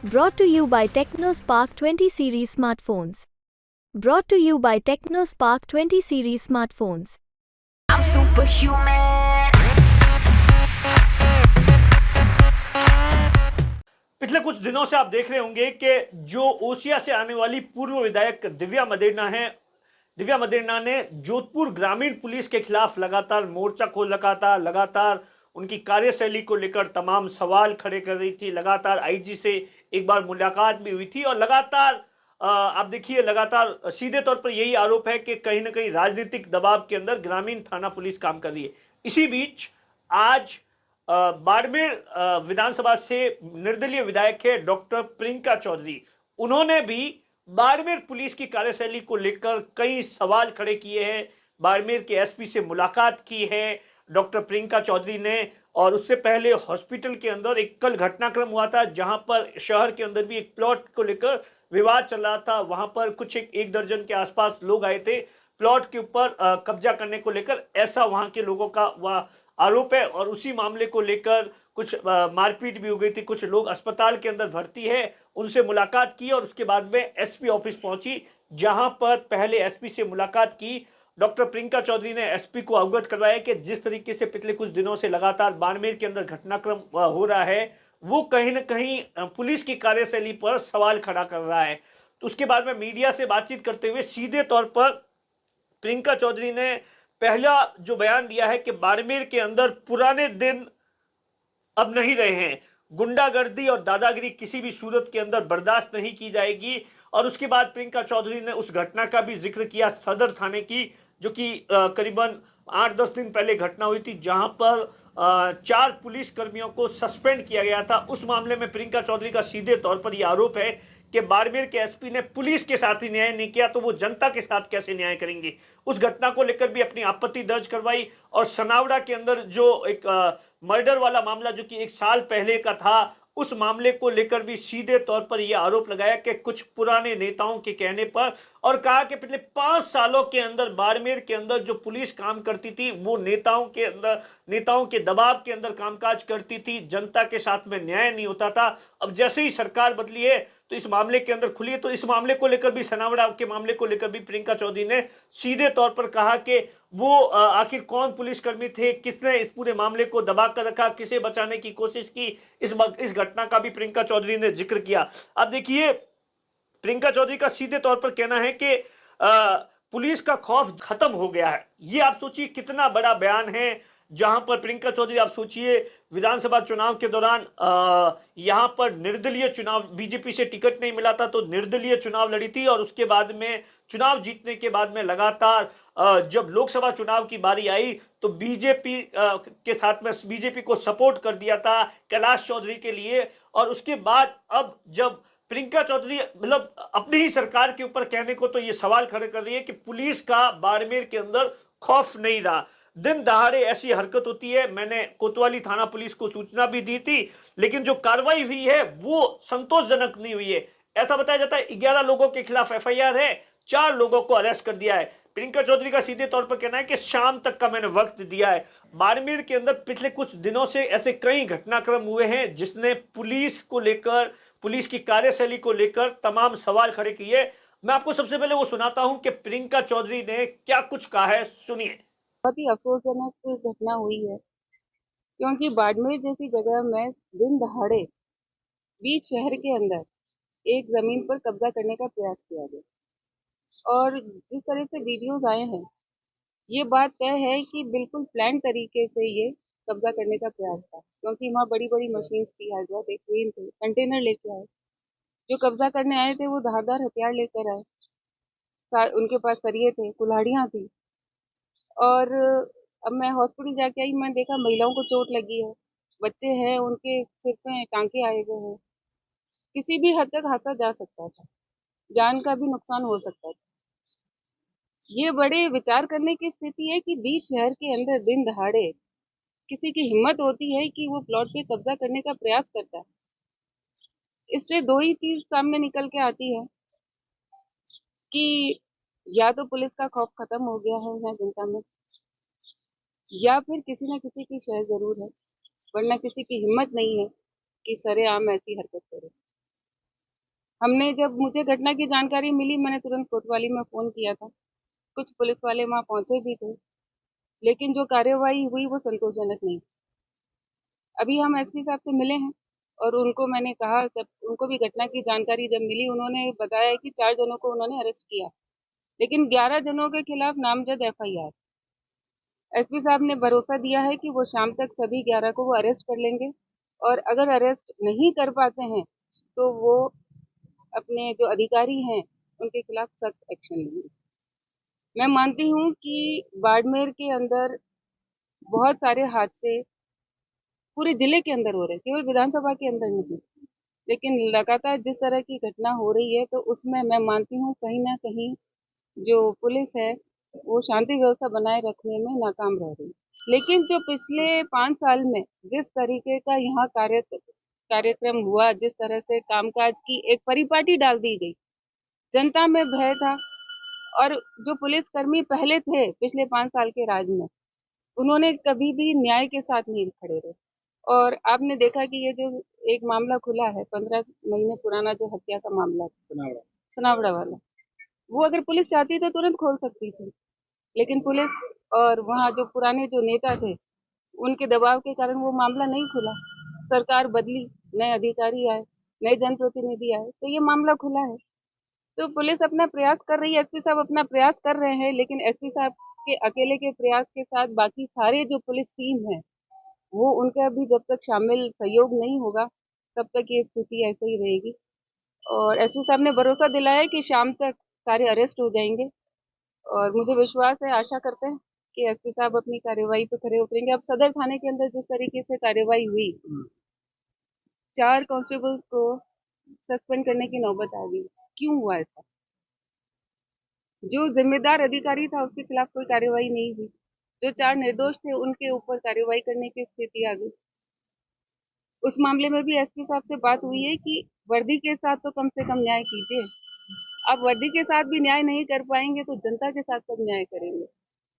Brought to you by TechnoSpark 20 series smartphones. Brought to you by TechnoSpark 20 series smartphones. I'm superhuman. पिछले कुछ दिनों से आप देख रहे होंगे कि जो ओसिया से आने वाली पूर्व विधायक दिव्या मदेरणा है, दिव्या मदेरणा ने जोधपुर ग्रामीण पुलिस के खिलाफ लगातार मोर्चा खोल रखा था। लगातार उनकी कार्यशैली को लेकर तमाम सवाल खड़े कर रही थी। लगातार आईजी से एक बार मुलाकात भी हुई थी और लगातार आप देखिए, लगातार सीधे तौर पर यही आरोप है कि कहीं ना कहीं राजनीतिक दबाव के अंदर ग्रामीण थाना पुलिस काम कर रही है। इसी बीच आज बाड़मेर विधानसभा से निर्दलीय विधायक है डॉक्टर प्रियंका चौधरी। उन्होंने भी बाड़मेर पुलिस की कार्यशैली को लेकर कई सवाल खड़े किए हैं। बाड़मेर के एसपी से मुलाकात की है डॉक्टर प्रियंका चौधरी ने, और उससे पहले हॉस्पिटल के अंदर एक कल घटनाक्रम हुआ था जहां पर शहर के अंदर भी एक प्लॉट को लेकर विवाद चल रहा था। वहां पर कुछ एक दर्जन के आसपास लोग आए थे प्लॉट के ऊपर कब्जा करने को लेकर, ऐसा वहां के लोगों का वह आरोप है। और उसी मामले को लेकर कुछ मारपीट भी हो गई थी, कुछ लोग अस्पताल के अंदर भर्ती है। उनसे मुलाकात की और उसके बाद में एसपी ऑफिस पहुंची, जहां पर पहले एसपी से मुलाकात की डॉक्टर प्रियंका चौधरी ने एसपी को अवगत करवाया कि जिस तरीके से पिछले कुछ दिनों से लगातार बाड़मेर के अंदर घटनाक्रम हो रहा है, वो कहीं ना कहीं पुलिस की कार्यशैली पर सवाल खड़ा कर रहा है। तो उसके बाद में मीडिया से बातचीत करते हुए सीधे तौर पर प्रियंका चौधरी ने पहला जो बयान दिया है कि बाड़मेर के अंदर पुराने दिन अब नहीं रहे हैं। गुंडागर्दी और दादागिरी किसी भी सूरत के अंदर बर्दाश्त नहीं की जाएगी। और उसके बाद प्रियंका चौधरी ने उस घटना का भी जिक्र किया सदर थाने की, जो कि करीबन 8-10 दिन पहले घटना हुई थी, जहां पर 4 पुलिस कर्मियों को सस्पेंड किया गया था। उस मामले में प्रियंका चौधरी का सीधे तौर पर यह आरोप है कि बाड़मेर के एसपी ने पुलिस के साथ ही न्याय नहीं किया, तो वो जनता के साथ कैसे न्याय करेंगे। उस घटना को लेकर भी अपनी आपत्ति दर्ज करवाई। और सनावड़ा के अंदर जो एक मर्डर वाला मामला जो कि 1 साल पहले का था, उस मामले को लेकर भी सीधे तौर पर यह आरोप लगाया कि कुछ पुराने नेताओं के कहने पर, और कहा कि पिछले 5 सालों के अंदर बाड़मेर के अंदर जो पुलिस काम करती थी वो नेताओं के दबाव के अंदर कामकाज करती थी, जनता के साथ में न्याय नहीं होता था। अब जैसे ही सरकार बदली है तो इस मामले के अंदर खुली है। तो इस मामले को लेकर भी, सनावड़ा के मामले को लेकर भी प्रियंका चौधरी ने सीधे तौर पर कहा कि वो आखिर कौन पुलिसकर्मी थे, किसने इस पूरे मामले को दबा कर रखा, किसे बचाने की कोशिश की। इस घटना का भी प्रियंका चौधरी ने जिक्र किया। अब देखिए, प्रियंका चौधरी का सीधे तौर पर कहना है कि पुलिस का खौफ खत्म हो गया है। ये आप सोचिए कितना बड़ा बयान है, जहां पर प्रियंका चौधरी, आप सोचिए विधानसभा चुनाव के दौरान यहां पर निर्दलीय चुनाव, बीजेपी से टिकट नहीं मिला था तो निर्दलीय चुनाव लड़ी थी, और उसके बाद में चुनाव जीतने के बाद में लगातार जब लोकसभा चुनाव की बारी आई तो बीजेपी के साथ में बीजेपी को सपोर्ट कर दिया था कैलाश चौधरी के लिए। और उसके बाद अब जब प्रियंका चौधरी मतलब अपनी ही सरकार के ऊपर कहने को तो ये सवाल खड़े कर रही है कि पुलिस का बाड़मेर के अंदर खौफ नहीं रहा। दिन दहाड़े ऐसी हरकत होती है। मैंने कोतवाली थाना पुलिस को सूचना भी दी थी, लेकिन जो कार्रवाई हुई है वो संतोषजनक नहीं हुई है। ऐसा बताया जाता है 11 लोगों के खिलाफ एफआईआर है, 4 लोगों को अरेस्ट कर दिया है। प्रियंका चौधरी का सीधे तौर पर कहना है कि शाम तक का मैंने वक्त दिया है। बाड़मेर के अंदर पिछले कुछ दिनों से ऐसे कई घटनाक्रम हुए हैं जिसने पुलिस को लेकर, पुलिस की कार्यशैली को लेकर तमाम सवाल खड़े किए। मैं आपको सबसे पहले वो सुनाता हूं कि प्रियंका चौधरी ने क्या कुछ कहा है, सुनिए। बहुत ही अफसोसजनक घटना हुई है, क्योंकि बाड़मेर जैसी जगह में दिन दहाड़े बीच शहर के अंदर एक जमीन पर कब्जा करने का प्रयास किया गया। और जिस तरह से वीडियोज आए हैं, ये बात तय है कि बिल्कुल प्लान तरीके से ये कब्जा करने का प्रयास था, क्योंकि वहाँ बड़ी बड़ी मशीन्स थी, हाइड्रोलिक एक क्रेन थे, कंटेनर लेके आए। जो कब्जा करने आए थे वो धारदार हथियार लेकर आए, उनके पास सरिये थे, कुल्हाड़ियाँ थी। और अब मैं हॉस्पिटल जाके आई, मैं देखा महिलाओं को चोट लगी है, बच्चे हैं उनके सिर पे टांके आए हुए हैं। किसी भी हद तक हादसा जा सकता था, जान का भी नुकसान हो सकता था। ये बड़े विचार करने की स्थिति है कि बीच शहर के अंदर दिन दहाड़े किसी की हिम्मत होती है कि वो प्लॉट पे कब्जा करने का प्रयास करता है। इससे दो ही चीज सामने निकल के आती है कि या तो पुलिस का खौफ खत्म हो गया है यहाँ जनता में, या फिर किसी न किसी की शय जरूर है, वरना किसी की हिम्मत नहीं है कि सरेआम ऐसी हरकत करे। हमने जब मुझे घटना की जानकारी मिली, मैंने तुरंत कोतवाली में फ़ोन किया था। कुछ पुलिस वाले वहाँ पहुँचे भी थे, लेकिन जो कार्यवाही हुई वो संतोषजनक नहीं। अभी हम एसपी साहब से मिले हैं और उनको मैंने कहा, जब उनको भी घटना की जानकारी जब मिली, उन्होंने बताया कि 4 जनों को उन्होंने अरेस्ट किया, लेकिन 11 जनों के खिलाफ नामजद एफआईआर। एसपी साहब ने भरोसा दिया है कि वो शाम तक सभी 11 को वो अरेस्ट कर लेंगे और अगर अरेस्ट नहीं कर पाते हैं, तो वो अपने जो अधिकारी हैं, उनके खिलाफ सख्त एक्शन लेंगे। मैं मानती हूँ कि बाड़मेर के अंदर बहुत सारे हादसे पूरे जिले के अंदर हो रहे हैं, केवल विधानसभा के अंदर नहीं। लेकिन लगातार जिस तरह की घटना हो रही है, तो उसमें मैं मानती हूँ कहीं न कहीं जो पुलिस है, वो शांति व्यवस्था बनाए रखने में नाकाम रह रही है। लेकिन जो पिछले 5 साल में जिस तरीके का यहाँ कार्यक्रम हुआ, जिस तरह से कामकाज की एक परिपाटी डाल दी गई, जनता में भय था और जो पुलिसकर्मी पहले थे पिछले 5 साल के राज में, उन्होंने कभी भी न्याय के साथ नहीं खड़े रहे। और आपने देखा कि ये जो एक मामला खुला है, 15 महीने पुराना जो हत्या का मामला है, सनावड़ा वाला, वो अगर पुलिस चाहती तो तुरंत खोल सकती थी। लेकिन पुलिस और वहाँ जो पुराने जो नेता थे, उनके दबाव के कारण वो मामला नहीं खुला। सरकार बदली, नए अधिकारी आए, नए जनप्रतिनिधि आए, तो ये मामला खुला है। तो पुलिस अपना प्रयास कर रही है, एसपी साहब अपना प्रयास कर रहे हैं, लेकिन एसपी साहब के अकेले के प्रयास के साथ बाकी सारे जो पुलिस टीम है, वो उनका भी जब तक शामिल सहयोग नहीं होगा, तब तक ये स्थिति ऐसे ही रहेगी। और एसपी साहब ने भरोसा दिलाया है कि शाम तक सारे अरेस्ट हो जाएंगे और मुझे विश्वास है, आशा करते हैं कि एसपी साहब अपनी कार्यवाही पे खरे उतरेंगे। अब सदर थाने के अंदर जिस तरीके से कार्यवाही हुई, 4 कांस्टेबल को सस्पेंड करने की नौबत आ गई। क्यों हुआ ऐसा? जो जिम्मेदार अधिकारी था उसके खिलाफ कोई कार्यवाही नहीं हुई। जो 4 निर्दोष थे उनके ऊपर कार्यवाही करने की स्थिति आ गई। उस मामले में भी एसपी साहब से बात हुई है कि वर्दी के साथ तो कम से कम न्याय कीजिए। आप वर्दी के साथ भी न्याय नहीं कर पाएंगे तो जनता के साथ कब न्याय करेंगे?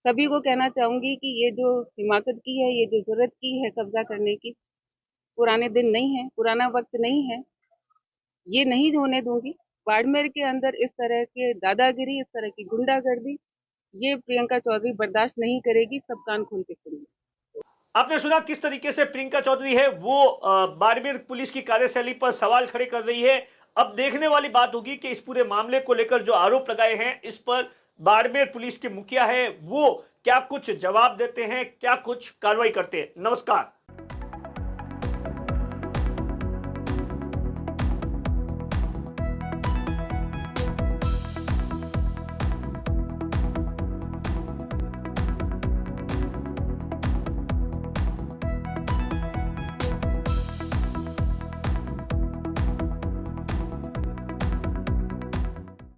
सभी को कहना चाहूंगी कि ये जो हिमाकत की है, ये जो जरूरत की है कब्जा करने की, पुराने दिन नहीं है, पुराना वक्त नहीं है, ये नहीं होने दूंगी। बाड़मेर के अंदर इस तरह के दादागिरी, इस तरह की गुंडागर्दी, ये प्रियंका चौधरी बर्दाश्त नहीं करेगी। सब कान खोल के सुनिए। आपने सुना किस तरीके से प्रियंका चौधरी है वो बाड़मेर पुलिस की कार्यशैली पर सवाल खड़े कर रही है। अब देखने वाली बात होगी कि इस पूरे मामले को लेकर जो आरोप लगाए हैं, इस पर बाड़मेर पुलिस के मुखिया है वो क्या कुछ जवाब देते हैं, क्या कुछ कार्रवाई करते हैं। नमस्कार।